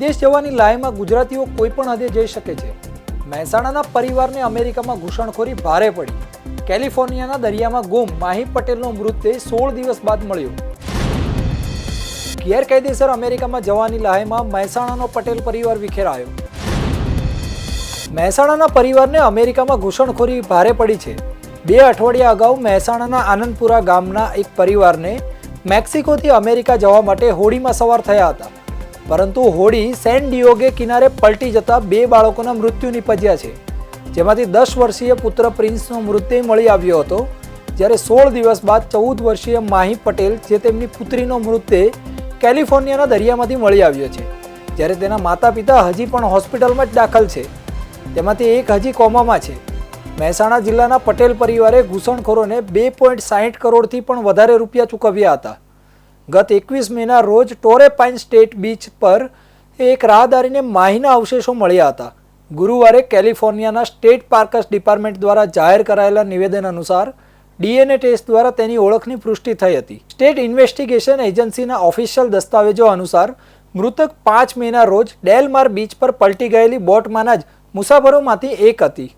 વિદેશ જવાની લાયમાં ગુજરાતીઓ કોઈ પણ હદે જઈ શકે છે। મહેસાણાના પરિવારને અમેરિકામાં ઘૂસણખોરી ભારે પડી। કેલિફોર્નિયાના દરિયામાં ગુમ માહી પટેલનો મૃતદેહ 16 દિવસ બાદ મળ્યો। ગેરકાયદેસર અમેરિકામાં જવાની લાયમાં મહેસાણાનો પટેલ પરિવાર વિખેરાયો। મહેસાણાના પરિવારને અમેરિકામાં ઘૂસણખોરી ભારે પડી છે। 2 અઠવાડિયા અગાઉ મહેસાણાના આનંદપુરા ગામના એક પરિવારને મેક્સિકોથી અમેરિકા જવા માટે હોડીમાં સવાર થયા હતા, પરંતુ હોડી સેન ડિયોગે કિનારે પલટી જતા 2 બાળકોના મૃત્યુ નિપજ્યા છે, જેમાંથી 10 વર્ષીય પુત્ર પ્રિન્સનો મૃતદેહ મળી આવ્યો હતો, જ્યારે 16 દિવસ બાદ 14 વર્ષીય માહી પટેલ જે તેમની પુત્રીનો મૃતદેહ કેલિફોર્નિયાના દરિયામાંથી મળી આવ્યો છે, જ્યારે તેના માતા પિતા હજી પણ હોસ્પિટલમાં જ દાખલ છે, તેમાંથી એક હજી કોમામાં છે। મહેસાણા જિલ્લાના પટેલ પરિવારે ઘૂસણખોરોને 2.60 કરોડથી પણ વધારે રૂપિયા ચૂકવ્યા હતા। ગત 21 મેના રોજ ટોરે પાઇન સ્ટેટ બીચ પર એક રાહદારીને માહીના અવશેષો મળ્યા હતા। ગુરુવારે કેલિફોર્નિયાના સ્ટેટ પાર્કસ ડિપાર્ટમેન્ટ દ્વારા જાહેર કરાયેલા નિવેદન અનુસાર DNA ટેસ્ટ દ્વારા તેની ઓળખની પુષ્ટિ થઈ હતી। સ્ટેટ ઇન્વેસ્ટિગેશન એજન્સીના ઓફિશિયલ દસ્તાવેજો અનુસાર મૃતક 5 મેના રોજ ડેલમાર બીચ પર પલટી ગયેલી બોટમાંના જ મુસાફરોમાંથી એક હતી।